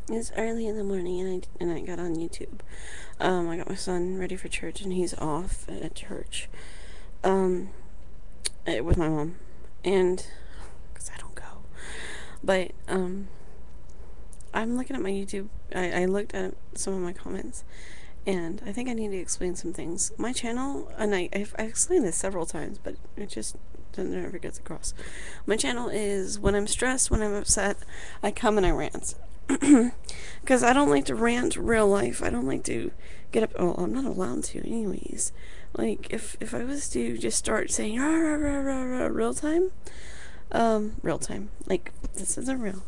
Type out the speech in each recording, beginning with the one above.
It's early in the morning, and I got on YouTube. I got my son ready for church, and he's off at church. Um, with my mom, and because I don't go, but I'm looking at my YouTube. I looked at some of my comments, and I think I need to explain some things. My channel, and I've explained this several times, but it just never gets across. My channel is when I'm stressed, when I'm upset, I come and I rant. Because I don't like to rant real life. I don't like to get up. Oh, I'm not allowed to, anyways. Like if I was to just start saying rah, rah, rah, rah, rah, real time, like this isn't real.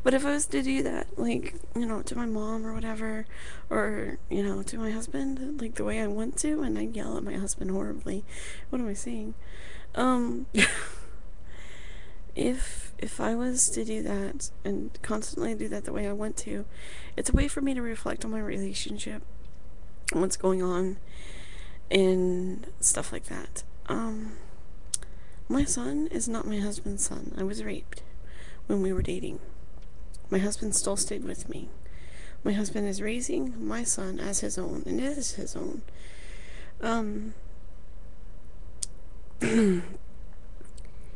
But if I was to do that, like, to my mom or whatever, or, to my husband, like the way I want to, and I yell at my husband horribly. What am I saying? Um, if I was to do that and constantly do that the way I want to, it's a way for me to reflect on my relationship and what's going on and stuff like that. My son is not my husband's son. I was raped when we were dating. My husband still stayed with me. My husband is raising my son as his own, and it is his own.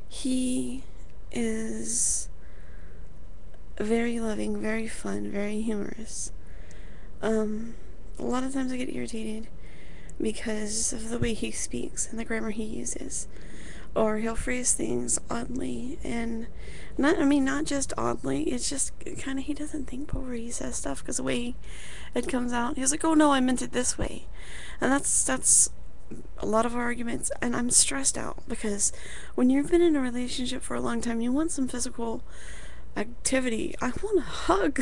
He is very loving, very fun, very humorous. A lot of times I get irritated because of the way he speaks and the grammar he uses. Or he'll phrase things oddly, and not just oddly, it's just kind of he doesn't think before he says stuff, because the way it comes out, he's like, oh no, I meant it this way. And that's a lot of arguments, and I'm stressed out because when you've been in a relationship for a long time, you want some physical activity. I want a hug.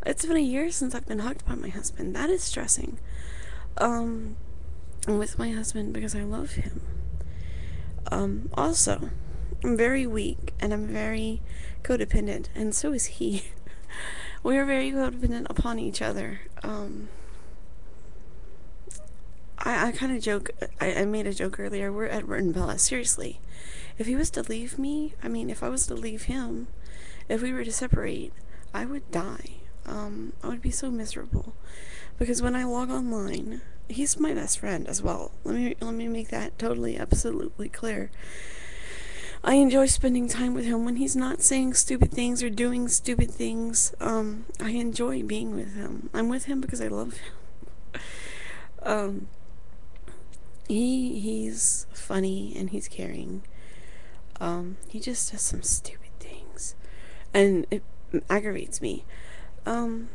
It's been a year since I've been hugged by my husband. That is stressing. With my husband, because I love him. Also, I'm very weak and I'm very codependent, and so is he. We are very codependent upon each other. I kind of joke, I made a joke earlier, we're Edward and Bella. Seriously, if he was to leave me, if I was to leave him, if we were to separate, I would die. I would be so miserable. Because when I log online, he's my best friend as well. Let me make that totally, absolutely clear. I enjoy spending time with him when he's not saying stupid things or doing stupid things. I enjoy being with him. I'm with him because I love him. He's funny and he's caring. He just does some stupid things, and it aggravates me. And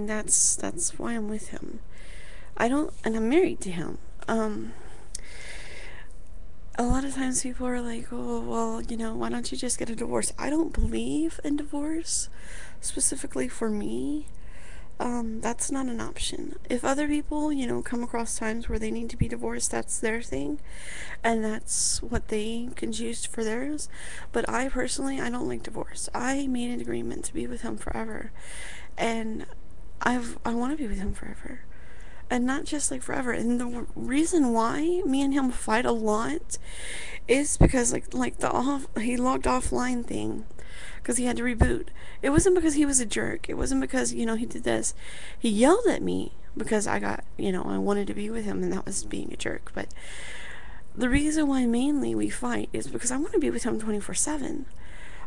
that's why I'm with him. And I'm married to him. A lot of times people are like, oh, well, why don't you just get a divorce? I don't believe in divorce, specifically for me. That's not an option. If other people, come across times where they need to be divorced, that's their thing, and that's what they can choose for theirs. But I personally, I don't like divorce. I made an agreement to be with him forever, and I want to be with him forever. And not just like forever. And the reason why me and him fight a lot is because he logged offline thing, because he had to reboot. It wasn't because he was a jerk. It wasn't because he did this. He yelled at me because I got I wanted to be with him, and that was being a jerk. But the reason why mainly we fight is because I want to be with him 24/7.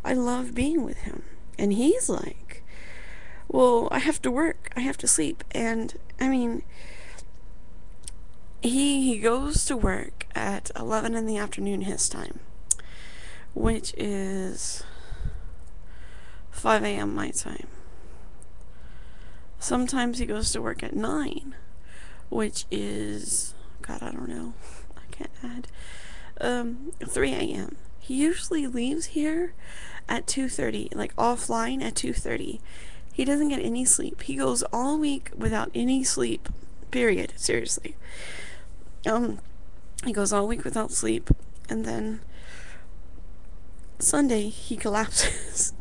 I love being with him, and he's like, well, I have to work, I have to sleep. And he goes to work at 11 in the afternoon his time, which is 5 a.m. my time. Sometimes he goes to work at 9, which is, God, I don't know, I can't add, 3 a.m. He usually leaves here at 2:30, like offline at 2:30. He doesn't get any sleep. He goes all week without any sleep, period, seriously. He goes all week without sleep, and then Sunday he collapses.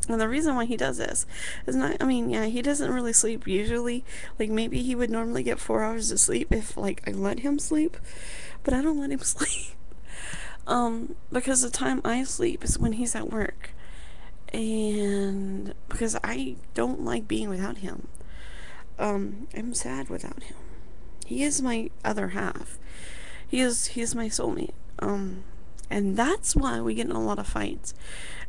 And the reason why he does this is not, he doesn't really sleep usually. Like, maybe he would normally get 4 hours of sleep if, I let him sleep, but I don't let him sleep. Because the time I sleep is when he's at work. And because I don't like being without him. I'm sad without him. He is my other half. He is my soulmate. And that's why we get in a lot of fights.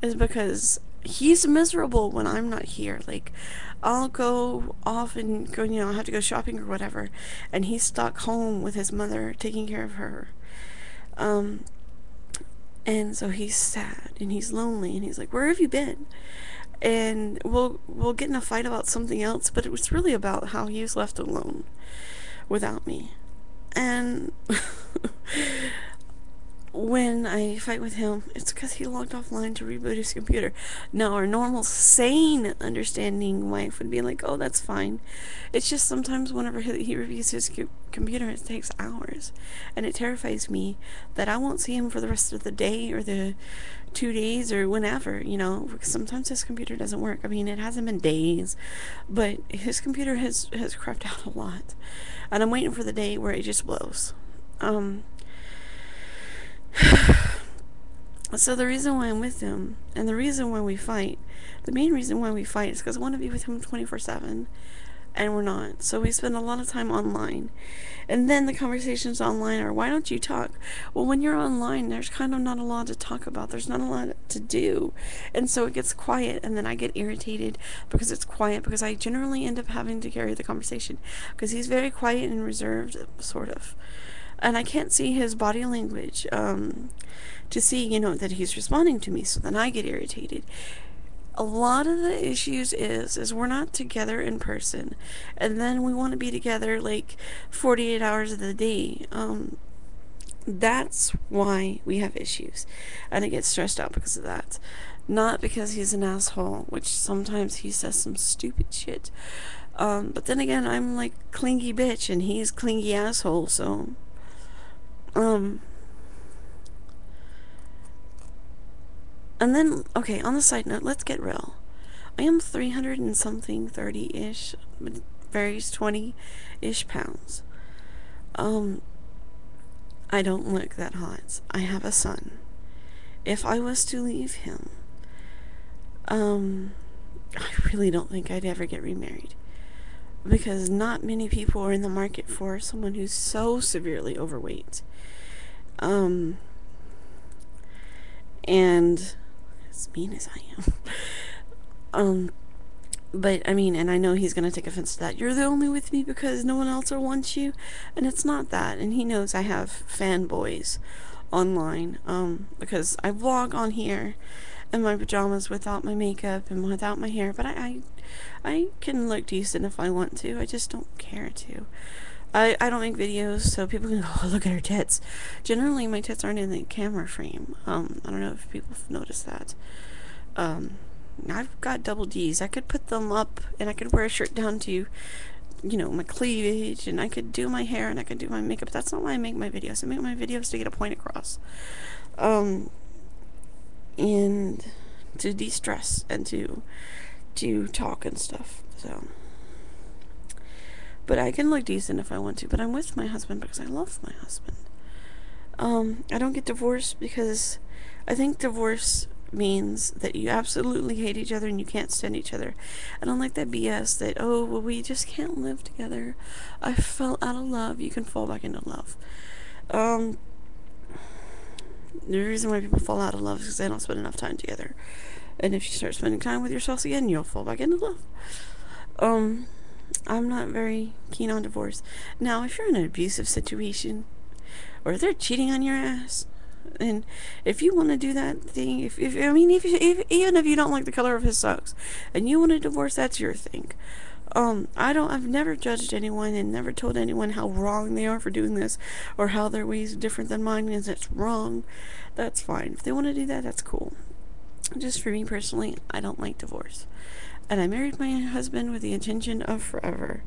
Is because he's miserable when I'm not here. Like, I'll go off and go, I have to go shopping or whatever, and he's stuck home with his mother taking care of her. Um, and so he's sad and he's lonely and he's like, "Where have you been?" And we'll get in a fight about something else, but it was really about how he was left alone without me. And when I fight with him, it's because he logged offline to reboot his computer. Now, our normal, sane, understanding wife would be like, "Oh, that's fine." It's just sometimes whenever he reboots his computer, it takes hours. And it terrifies me that I won't see him for the rest of the day or the 2 days or whenever, because sometimes his computer doesn't work. I mean, it hasn't been days, but his computer has crapped out a lot. And I'm waiting for the day where it just blows. So the reason why I'm with him, and the reason why we fight, the main reason why we fight is because I want to be with him 24/7, and we're not. So we spend a lot of time online. And then the conversations online are, "Why don't you talk?" Well, when you're online, there's kind of not a lot to talk about. There's not a lot to do. And so it gets quiet, and then I get irritated because it's quiet, because I generally end up having to carry the conversation, because he's very quiet and reserved, sort of. And I can't see his body language to see, that he's responding to me, so then I get irritated. A lot of the issues is we're not together in person, and then we want to be together like 48 hours of the day. That's why we have issues, and I get stressed out because of that. Not because he's an asshole, which sometimes he says some stupid shit. But then again, I'm like clingy bitch, and he's clingy asshole, so... And then, okay, on the side note, let's get real. I am 300 and something, 30-ish, varies 20-ish pounds. I don't look that hot. I have a son. If I was to leave him, I really don't think I'd ever get remarried. Because not many people are in the market for someone who's so severely overweight. And as mean as I am. But, I mean, and I know he's going to take offense to that. "You're the only with me because no one else will want you." And it's not that. And he knows I have fanboys online. Because I vlog on here in my pajamas without my makeup and without my hair. But I can look decent if I want to. I just don't care to. I don't make videos, so people can go, "Oh, look at her tits." Generally, my tits aren't in the camera frame. I don't know if people have noticed that. I've got double D's. I could put them up, and I could wear a shirt down to, my cleavage, and I could do my hair, and I could do my makeup. That's not why I make my videos. I make my videos to get a point across. And to de-stress, and to talk and stuff, so... But I can look decent if I want to. But I'm with my husband because I love my husband. I don't get divorced because I think divorce means that you absolutely hate each other and you can't stand each other. I don't like that BS that, "Oh, well, we just can't live together. I fell out of love." You can fall back into love. The reason why people fall out of love is because they don't spend enough time together. And if you start spending time with yourselves again, you'll fall back into love. I'm not very keen on divorce. Now, if you're in an abusive situation, or if they're cheating on your ass, and if you want to do that thing, if even if you don't like the color of his socks, and you want a divorce, that's your thing. I've never judged anyone and never told anyone how wrong they are for doing this, or how their ways are different than mine, and it's wrong. That's fine. If they want to do that, that's cool. Just for me personally, I don't like divorce. And I married my husband with the intention of forever.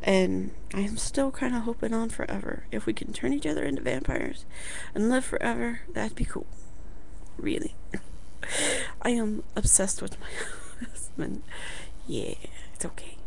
And I am still kind of hoping on forever. If we can turn each other into vampires and live forever, that'd be cool. Really. I am obsessed with my husband. Yeah, it's okay.